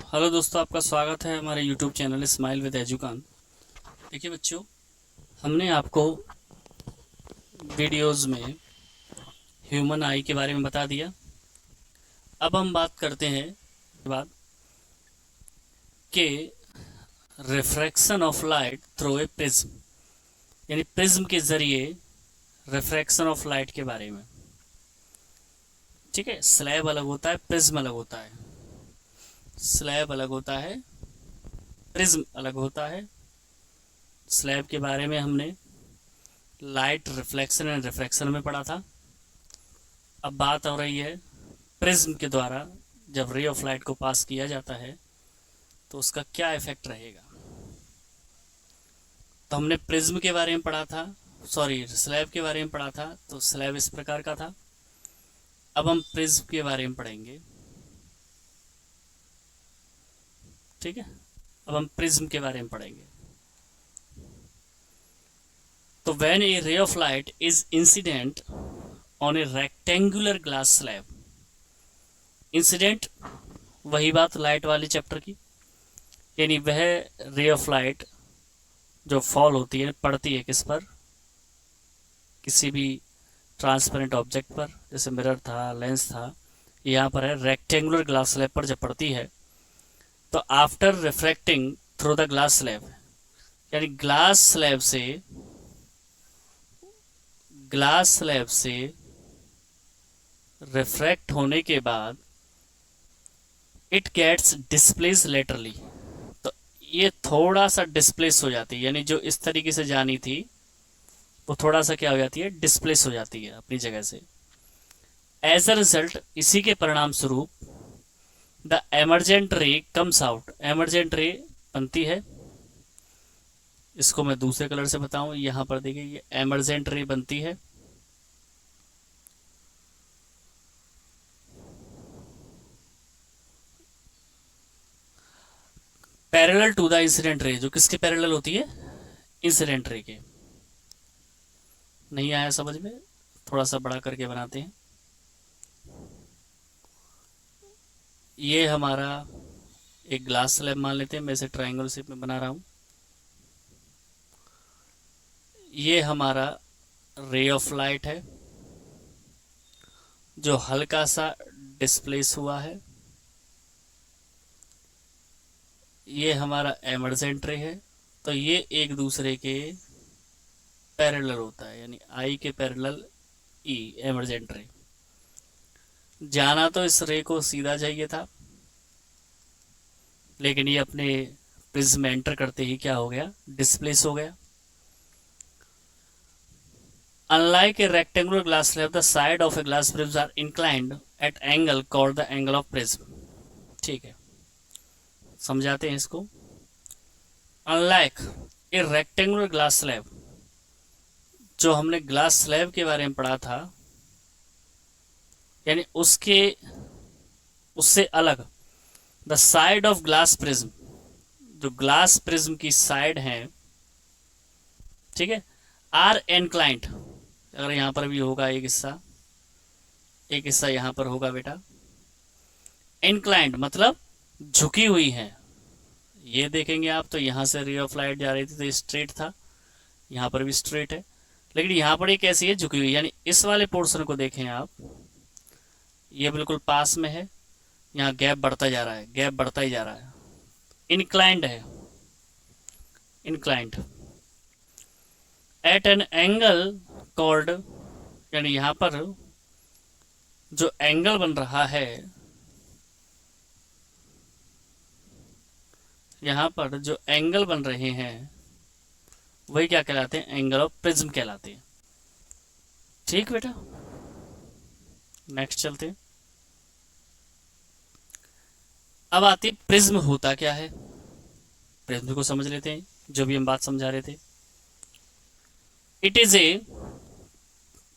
Hello दोस्तों, आपका स्वागत है हमारे यूट्यूब चैनल स्माइल विद एजुकान। देखिए बच्चों, हमने आपको वीडियोस में ह्यूमन आई के बारे में बता दिया। अब हम बात करते हैं बाद कि refraction of light through a prism, यानी प्रिज्म के जरिए रिफ्रैक्शन ऑफ लाइट के बारे में। ठीक है, स्लैब अलग होता है, प्रिज्म अलग होता है। स्लैब अलग होता है, प्रिज्म अलग होता है। स्लैब के बारे में हमने लाइट रिफ्लेक्शन एंड रिफ्रैक्शन में पढ़ा था। अब बात हो रही है प्रिज्म के द्वारा जब रे ऑफ लाइट को पास किया जाता है तो उसका क्या इफेक्ट रहेगा। तो हमने प्रिज्म के बारे में पढ़ा था, सॉरी स्लैब के बारे में पढ़ा था। तो स्लैब इस प्रकार का था। अब हम प्रिज्म के बारे में पढ़ेंगे। ठीक है, अब हम प्रिज्म के बारे में पढ़ेंगे। तो when A ray of light is incident on A rectangular glass slab, incident वही बात लाइट वाले चैप्टर की, यानी वह रे ऑफ लाइट जो फॉल होती है, पड़ती है किस पर, किसी भी ट्रांसपेरेंट ऑब्जेक्ट पर, जैसे मिरर था, लेंस था, यहाँ पर है रेक्टेंगुलर ग्लास स्लैब पर जब पड़ती है तो after refracting through the glass slab, यानी ग्लास स्लैब से रिफ्रैक्ट होने के बाद इट गेट्स डिस्प्लेस लेटरली, तो ये थोड़ा सा डिस्प्लेस हो जाती है, यानी जो इस तरीके से जानी थी वो थोड़ा सा क्या हो जाती है, डिस्प्लेस हो जाती है अपनी जगह से। एज अ रिजल्ट, इसी के परिणाम स्वरूप द एमरजेंट रे कम्स आउट, एमरजेंट रे बनती है। इसको मैं दूसरे कलर से बताऊं, यहां पर देखिए ये एमरजेंट रे बनती है। Parallel to the incident ray, जो किसके पैरेलल होती है, इंसिडेंट रे के। नहीं आया समझ में, थोड़ा सा बड़ा करके बनाते हैं। ये हमारा एक ग्लास स्लैब मान लेते हैं, मैं इसे ट्रायंगल शेप में बना रहा हूं। ये हमारा रे ऑफ लाइट है जो हल्का सा डिस्प्लेस हुआ है। ये हमारा एमरजेंट रे है। तो ये एक दूसरे के पैरेलल होता है, यानी आई के पैरेलल ई, एमरजेंट रे। जाना तो इस रे को सीधा चाहिए था, लेकिन ये अपने प्रिज्म में एंटर करते ही क्या हो गया, डिस्प्लेस हो गया। Unlike a rectangular glass slab, the side of a glass prism are inclined at angle called the angle of prism। ठीक है, समझाते हैं इसको। Unlike a rectangular glass slab, जो हमने ग्लास स्लैब के बारे में पढ़ा था, यानी उससे अलग the side of glass prism, जो ग्लास प्रिज्म की साइड है, ठीक है, आर इनक्लाइंड। अगर यहां पर भी होगा एक हिस्सा यहां पर होगा बेटा। इनक्लाइंड मतलब झुकी हुई है। ये देखेंगे आप तो यहां से रे ऑफ लाइट जा रही थी तो स्ट्रेट था, यहां पर भी स्ट्रेट है, लेकिन यहां पर ये कैसी है, झुकी हुई। यानी इस वाले पोर्शन को देखें आप, ये बिल्कुल पास में है, यहाँ गैप बढ़ता जा रहा है, गैप बढ़ता ही जा रहा है, इनक्लाइंड है, inclined at an angle called, यानी यहां पर जो एंगल बन रहा है, यहां पर जो एंगल बन रहे हैं वही क्या कहलाते हैं, एंगल ऑफ प्रिज्म कहलाते हैं। ठीक बेटा, नेक्स्ट चलते हैं। अब आती प्रिज्म होता क्या है, प्रिज्म को समझ लेते हैं, जो भी हम बात समझा रहे थे। It is a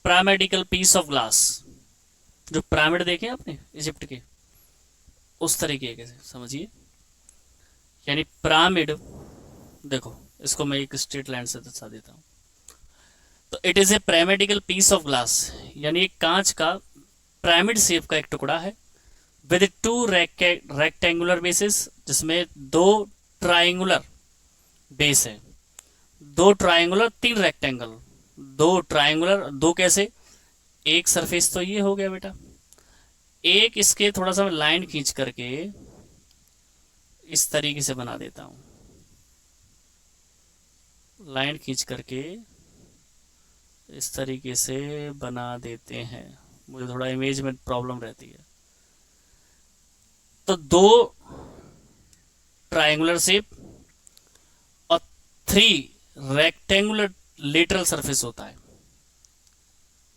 pyramidical piece of glass, जो पिरामिड देखे आपने इजिप्ट के, उस तरीके के समझिए, यानी पिरामिड। देखो इसको मैं एक स्ट्रेट लाइन से दर्शा देता हूं। तो it is a pyramidical piece of glass, यानी एक कांच का पिरामिड शेप का एक टुकड़ा है, विद टू रेक्टेंगुलर बेसिस, जिसमें दो ट्राइंगुलर बेस है, दो ट्राइंगुलर, तीन रेक्टेंगल, दो ट्राइंगुलर, दो कैसे, एक सरफेस तो ये हो गया बेटा, एक इसके थोड़ा सा लाइन खींच करके इस तरीके से बना देता हूं, लाइन खींच करके इस तरीके से बना देते हैं, मुझे थोड़ा इमेज में प्रॉब्लम रहती है। तो दो ट्राइंगुलर शेप और थ्री रेक्टेंगुलर लेटरल सरफेस होता है।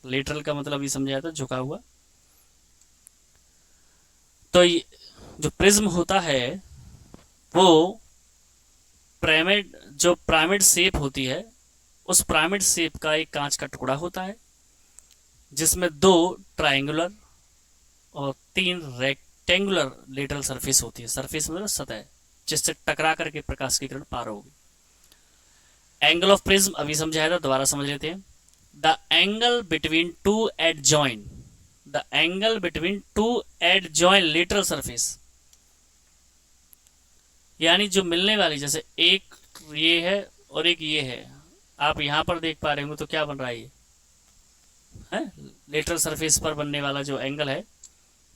लेटरल का मतलब ये समझाया था, झुका हुआ। तो ये जो प्रिज्म होता है वो पिरामिड, जो पिरामिड शेप होती है, उस पिरामिड शेप का एक कांच का टुकड़ा होता है जिसमें दो ट्राइंगुलर और तीन रेक्टेंगुलर लेटरल सरफेस होती है। सरफेस मतलब सतह, जिससे टकरा करके प्रकाश की किरण पार होगी। एंगल ऑफ प्रिज्म अभी समझाया था, दोबारा समझ लेते हैं। The angle between two adjoin, the angle between two adjoin lateral surface, यानी जो मिलने वाली, जैसे एक ये है और एक ये है, आप यहां पर देख पा रहे होंगे तो क्या बन रहा है, ये है लेटरल सरफेस पर बनने वाला जो एंगल है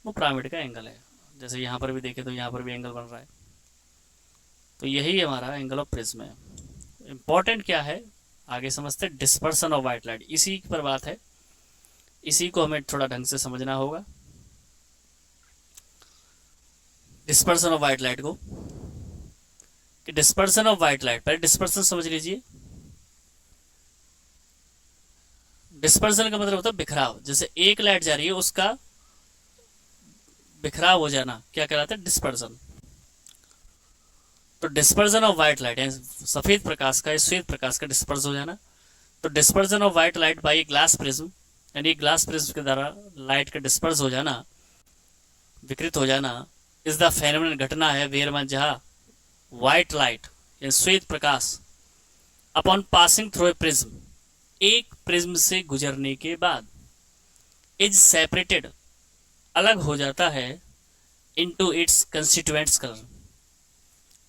वो पिरामिड का एंगल है। जैसे यहां पर भी देखें तो यहां पर भी एंगल बन रहा है, तो यही हमारा एंगल ऑफ प्रिज्म है। इंपॉर्टेंट क्या है आगे समझते हैं, डिस्पर्सन ऑफ व्हाइट लाइट, इसी पर बात है, इसी को हमें थोड़ा ढंग से समझना होगा। डिस्पर्सन ऑफ व्हाइट लाइट को, कि डिस्पर्सन ऑफ व्हाइट लाइट, पहले डिस्पर्सन समझ लीजिए। डिस्पर्सन का मतलब होता है बिखराव, जैसे एक लाइट जा रही है उसका बिखराव हो जाना क्या कहलाता है, डिस्पर्सन। तो डिस्पर्सन ऑफ व्हाइट लाइट, सफेद प्रकाश का, श्वेत प्रकाश का डिस्पर्स हो जाना। तो dispersion of white light by glass prism, यानी ग्लास प्रिज्म के द्वारा लाइट का डिस्पर्स हो जाना, विकृत हो जाना, इस द फेनोमेनन, घटना है, वेयर में जहां व्हाइट लाइट या श्वेत प्रकाश upon passing through a prism, एक प्रिज्म से गुजरने के बाद, इज सेपरेटेड, अलग हो जाता है, इनटू इट्स कंस्टिट्यूएंट्स कलर,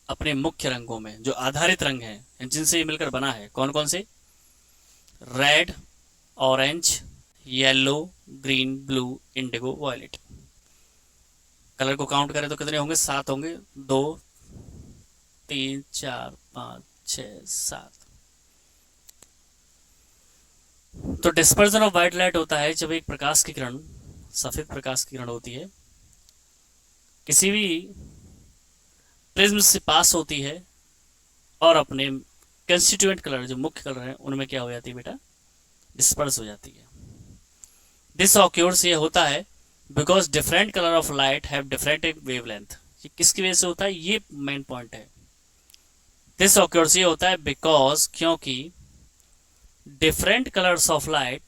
अपने मुख्य रंगों में, जो आधारित रंग हैं जिनसे ये मिलकर बना है। कौन कौन से, red, orange, yellow, green, blue, indigo, violet. Colour को काउंट करें तो कितने होंगे, 7 होंगे, 2 3 4 5 6 7। तो डिस्पर्जन ऑफ व्हाइट लाइट होता है जब एक प्रकाश की किरण, सफेद प्रकाश की किरण होती है, किसी भी प्रिज्म से पास होती है और अपने कंस्टिट्यूएंट कलर, जो मुख्य कलर है, उनमें क्या हो जाती है बेटा, डिस्पर्स हो जाती है। दिस ऑक्योर्स, ये होता है because different colour of light have different wavelength. ये किसकी वजह से होता है, ये मेन पॉइंट है। दिस ऑक्योर्स, ये होता है बिकॉज, क्योंकि डिफरेंट कलर्स ऑफ लाइट,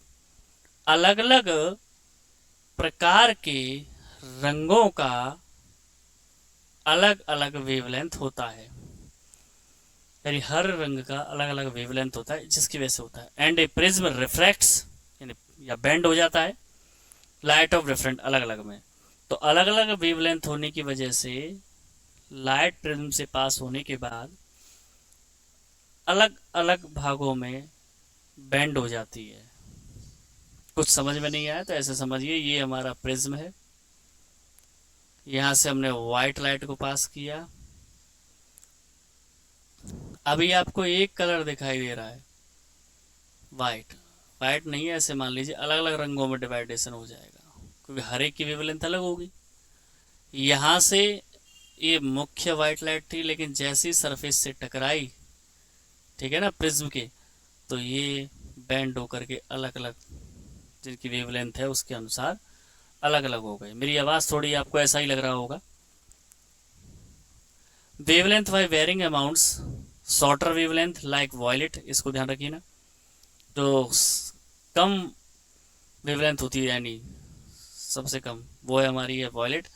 अलग अलग प्रकार के रंगों का अलग अलग वेवलेंथ होता है, यानी हर रंग का अलग अलग वेवलेंथ होता है, जिसकी वजह से होता है। एंड ए प्रिज्म रिफ्रैक्ट्स, यानी या बेंड हो जाता है, लाइट ऑफ डिफरेंट, अलग अलग में। तो अलग अलग वेवलेंथ होने की वजह से लाइट प्रिज्म से पास होने के बाद अलग अलग भागों में बेंड हो जाती है। कुछ समझ में नहीं आया तो ऐसे समझिए, ये हमारा प्रिज्म है, यहां से हमने व्हाइट लाइट को पास किया, अभी आपको एक कलर दिखाई दे रहा है व्हाइट, व्हाइट नहीं है, ऐसे मान लीजिए अलग अलग रंगों में डिवाइडेशन हो जाएगा, क्योंकि हर एक की वेवलेंथ अलग होगी। यहां से ये मुख्य व्हाइट लाइट थी, लेकिन जैसी सरफेस से टकराई, ठीक है ना, प्रिज्म के, तो ये बैंड होकर के अलग अलग जिनकी वेवलेंथ है उसके अनुसार अलग अलग हो गए। मेरी आवाज थोड़ी आपको ऐसा ही लग रहा होगा। Wavelength by varying amounts, shorter wavelength like violet, इसको ध्यान रखिए ना, तो कम वेवलेंथ होती है, यानी सबसे कम, वो है हमारी है वॉयलेट।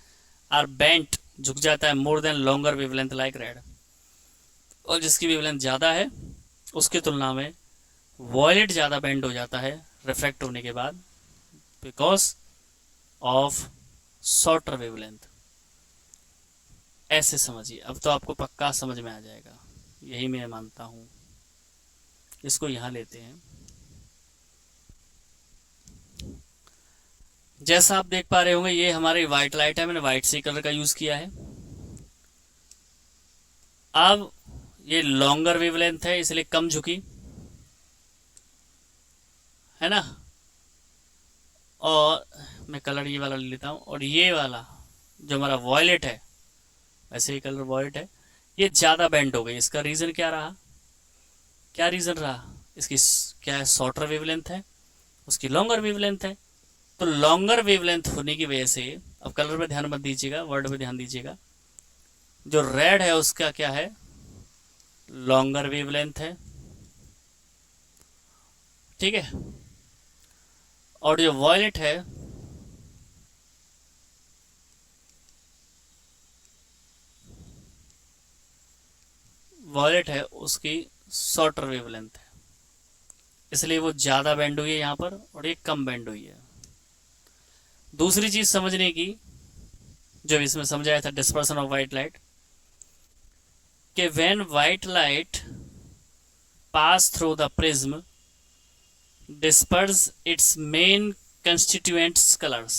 आर बेंट, झुक जाता है, more than longer wavelength like red, और जिसकी वेवलेंथ ज़्यादा है उसकी तुलना में वॉयलेट ज़्यादा बेंड हो जाता है रिफ्रैक्ट होने के बाद, बिकॉज ऑफ शॉर्टर वेवलेंथ। ऐसे समझिए, अब तो आपको पक्का समझ में आ जाएगा, यही मैं मानता हूँ। इसको यहाँ लेते हैं। जैसा आप देख पा रहे होंगे ये हमारी वाइट लाइट है, मैंने वाइट सी कलर का यूज किया है। अब ये लॉन्गर वेवलेंथ है इसलिए कम झुकी है ना, और मैं कलर ये वाला ले लेता हूँ। और ये वाला जो हमारा वॉयलेट है, वैसे ही कलर वॉयलेट है, ये ज़्यादा बेंड हो गई। इसका रीज़न क्या रहा, क्या रीज़न रहा इसकी, क्या है, शॉर्टर वेवलेंथ है, उसकी लॉन्गर वेवलेंथ है। तो लॉन्गर वेवलेंथ होने की वजह से, अब कलर पे ध्यान मत दीजिएगा, वर्ड पे ध्यान दीजिएगा, जो रेड है उसका क्या है, लॉन्गर वेवलेंथ है, ठीक है। और जो वॉयलेट है वॉयलेट है उसकी शॉर्टर वेवलेंथ है, इसलिए वो ज़्यादा बेंड हुई है यहाँ पर और ये कम बेंड हुई है। दूसरी चीज़ समझने की, जो इसमें समझाया था डिस्पर्सन ऑफ वाइट लाइट, कि when white light pass through the prism disperse it's main constituents colours,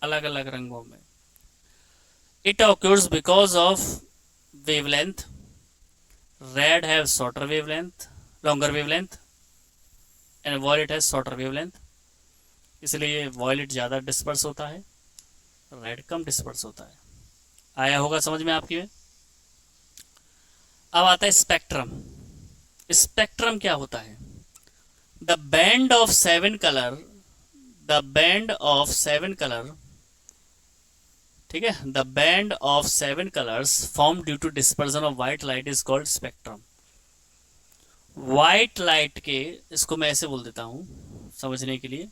अलग अलग रंगों में, it occurs because of wavelength. Red has shorter wavelength, longer wavelength, and violet has shorter wavelength. इसलिए violet ज़्यादा disperse होता है, red कम disperse होता है। आया होगा समझ में आपकी में। अब आता है स्पेक्ट्रम। स्पेक्ट्रम क्या होता है, the band of seven colour, the band of seven colour, ठीक है, the band of seven colours form due to dispersion of white light is called spectrum. White light के, इसको मैं ऐसे बोल देता हूं समझने के लिए,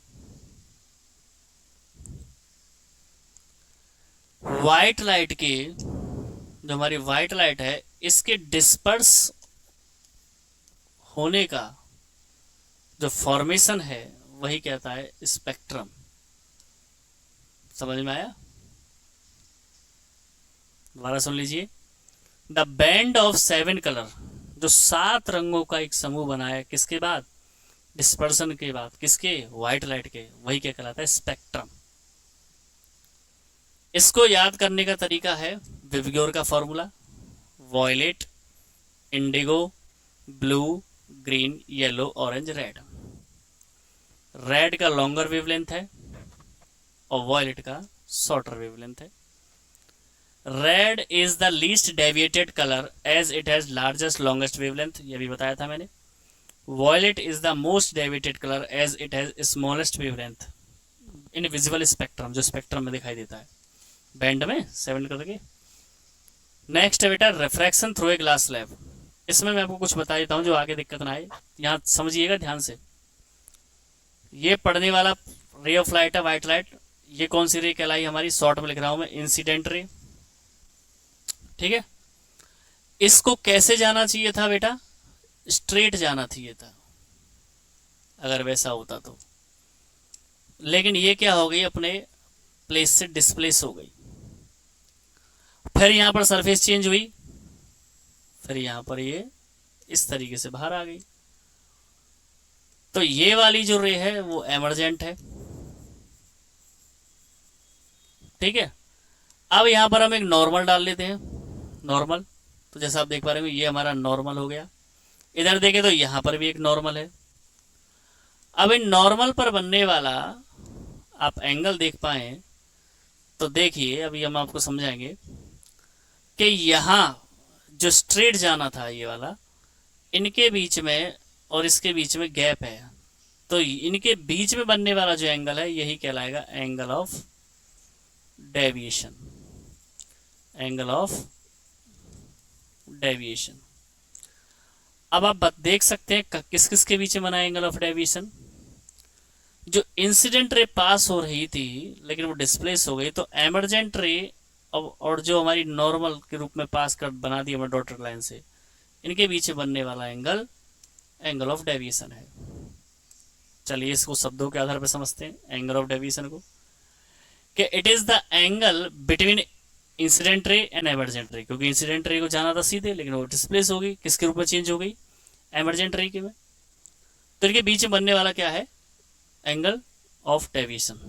व्हाइट लाइट के, जो हमारी व्हाइट लाइट है इसके डिस्पर्स होने का जो फॉर्मेशन है वही कहता है स्पेक्ट्रम। समझ में आया, दोबारा सुन लीजिए, the band of seven colour, जो 7 रंगों का एक समूह बनाया किसके बाद, डिस्पर्सन के बाद, किसके, व्हाइट लाइट के, वही क्या कहलाता है, स्पेक्ट्रम। इसको याद करने का तरीका है विबग्योर का formula, violet, indigo, blue, green, yellow, orange, red. Red का लॉन्गर वेवलेंथ है और वॉयलेट का शॉर्टर वेवलेंथ है। Red is the least deviated colour as it has largest longest wavelength, ये भी बताया था मैंने। Violet is the most deviated colour as it has smallest wavelength in visible spectrum, जो स्पेक्ट्रम में दिखाई देता है बैंड में 7 कलर के। नेक्स्ट है बेटा refraction through a glass slab. इसमें मैं आपको कुछ बता देता हूँ जो आगे दिक्कत ना आए, यहाँ समझिएगा ध्यान से। ये पढ़ने वाला रे ऑफ लाइट है, व्हाइट लाइट, ये कौन सी रे कहलाई हमारी, शॉर्ट में लिख रहा हूं मैं, इंसिडेंट रे, ठीक है। इसको कैसे जाना चाहिए था बेटा, स्ट्रेट जाना चाहिए था अगर वैसा होता तो, लेकिन ये क्या हो गई, अपने प्लेस से डिस्प्लेस हो गई। फिर यहां पर सरफेस चेंज हुई, फिर यहां पर ये इस तरीके से बाहर आ गई। तो ये वाली जो रे है वो एमरजेंट है, ठीक है। अब यहां पर हम एक नॉर्मल डाल लेते हैं, नॉर्मल, तो जैसा आप देख पा रहे हो ये हमारा नॉर्मल हो गया। इधर देखें तो यहां पर भी एक नॉर्मल है। अब इन नॉर्मल पर बनने वाला आप एंगल देख पाए तो देखिए, अभी हम आपको समझाएंगे कि यहां जो स्ट्रेट जाना था ये वाला, इनके बीच में और इसके बीच में गैप है, तो इनके बीच में बनने वाला जो एंगल है यही कहलाएगा angle of deviation, angle of deviation. अब आप देख सकते हैं किस किस के बीच में बना एंगल ऑफ डेविएशन, जो इंसिडेंट रे पास हो रही थी लेकिन वो डिस्प्लेस हो गई, तो एमरजेंट रे और जो हमारी नॉर्मल के रूप में पास कर बना दी हमारे डॉटेड लाइन से, इनके बीच बनने वाला एंगल एंगल ऑफ डेविएशन है। चलिए इसको शब्दों के आधार पर समझते हैं एंगल ऑफ डेविएशन को, कि it is the angle between incident ray and emergent रे, क्योंकि इंसिडेंट रे को जाना था सीधे, लेकिन वो डिस्प्लेस हो गई, किसके रूप में चेंज हो गई, एमरजेंट रे के में। तो इनके बीच में बनने वाला क्या है, एंगल ऑफ डेविएशन।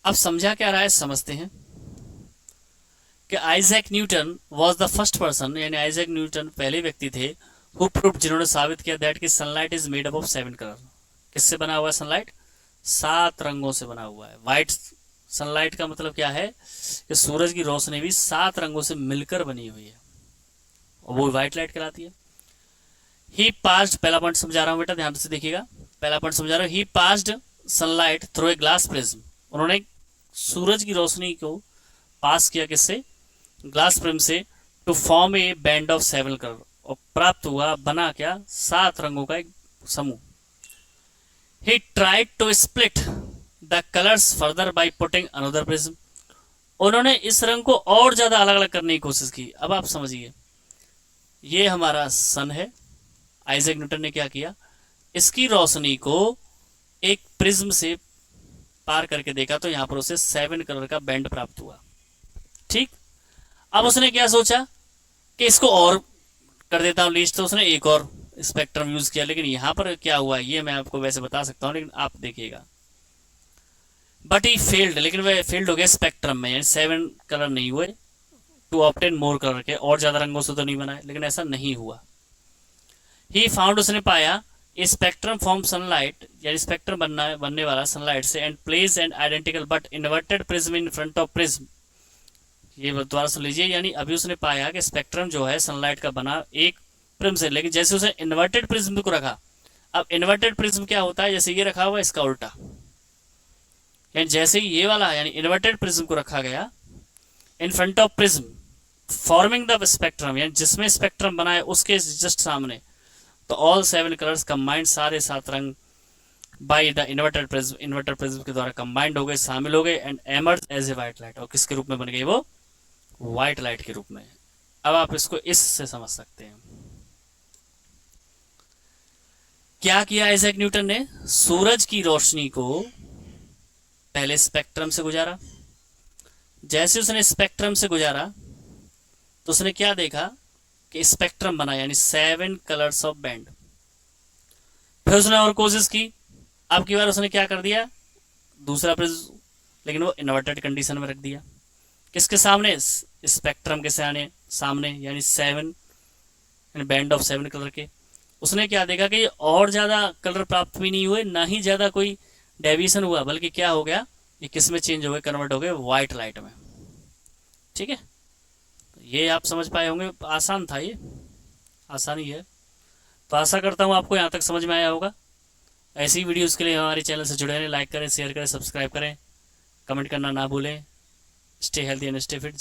अब समझा क्या रहा है, समझते हैं कि Isaac Newton was the first person, यानी आइजैक न्यूटन पहले व्यक्ति थे हु प्रूव्ड, जिन्होंने साबित किया दैट कि sunlight is made up of 7 colour. किससे बना हुआ है सनलाइट, 7 रंगों से बना हुआ है। व्हाइट सनलाइट का मतलब क्या है कि सूरज की रोशनी भी 7 रंगों से मिलकर बनी हुई है, और वो व्हाइट लाइट कहलाती है। ही पास्ड, पहला पॉइंट समझा रहा हूं बेटा, ध्यान से देखिएगा, पहला पॉइंट समझा रहा हूं। He passed sunlight through a glass prism, उन्होंने सूरज की रोशनी को पास किया किससे, ग्लास प्रिज्म से, to form a band of 7 colour, और प्राप्त हुआ, बना क्या, 7 रंगों का एक समूह। He tried to split the colours further by putting another prism, उन्होंने इस रंग को और ज्यादा अलग अलग करने की कोशिश की। अब आप समझिए, ये हमारा सन है, आइजैक न्यूटन ने क्या किया, इसकी रोशनी को एक प्रिज्म से पार करके देखा, तो यहां पर उसे 7 कलर का बैंड प्राप्त हुआ। ठीक, अब उसने क्या सोचा कि इसको और कर देता हूं लिस्ट, तो उसने एक और स्पेक्ट्रम यूज किया। लेकिन यहां पर क्या हुआ, ये मैं आपको वैसे बता सकता हूं, लेकिन आप देखिएगा, बट ही फेल्ड, लेकिन वह फेल्ड हो गया स्पेक्ट्रम में, यानी 7 कलर नहीं हुए, टू ऑब्टेन मोर कलर के, और ज्यादा रंगों से तो नहीं बनाए, लेकिन ऐसा नहीं हुआ। ही फाउंड, उसने पाया, स्पेक्ट्रम फॉर्म सनलाइट, यानी स्पेक्ट्रम बनने वाला सनलाइट से, and place and identical but inverted prism in front of prism. ये दोबारा सुन लीजिए, यानी अभी उसने पाया कि स्पेक्ट्रम जो है सनलाइट का बना एक प्रिज्म से, लेकिन जैसे उसने इन्वर्टेड प्रिज्म को रखा, अब इन्वर्टेड प्रिज्म क्या होता है, जैसे ये रखा हुआ इसका उल्टा, यानी जैसे ही ये वाला यानी इन्वर्टेड प्रिज्म को रखा गया in front of prism forming the spectrum, यानी जिसमें स्पेक्ट्रम बना है उसके जस्ट सामने, तो ऑल 7 कलर्स कंबाइंड, सारे 7 रंग बाय द इन्वर्टेड प्रिज्म के द्वारा कंबाइंड हो गए, शामिल हो गए, and emerge as a white light, और किसके रूप में बन गई वो, व्हाइट लाइट के रूप में। अब आप इसको इससे समझ सकते हैं, क्या किया आइजैक न्यूटन ने, सूरज की रोशनी को पहले स्पेक्ट्रम से गुजारा, जैसे उसने स्पेक्ट्रम से गुजारा तो उसने क्या देखा कि स्पेक्ट्रम बना, यानी 7 कलर्स ऑफ बैंड। फिर उसने और कोशिश की, अब की बार उसने क्या कर दिया, दूसरा प्रिज्म, लेकिन वो इन्वर्टेड कंडीशन में रख दिया, किसके सामने, स्पेक्ट्रम के सामने, यानी 7 यानी बैंड ऑफ 7 कलर के। उसने क्या देखा कि और ज्यादा कलर प्राप्त भी नहीं हुए, ना ही ज्यादा कोई डेविएशन हुआ, बल्कि क्या हो गया, ये किस में चेंज हो गए, कन्वर्ट हो गए व्हाइट लाइट में। ठीक है, ये आप समझ पाए होंगे, आसान था, ये आसानी है। तो आशा करता हूँ आपको यहाँ तक समझ में आया होगा। ऐसी वीडियोस के लिए हमारे चैनल से जुड़े रहें, लाइक करें, शेयर करें, सब्सक्राइब करें, कमेंट करना ना भूलें। Stay healthy and stay fit.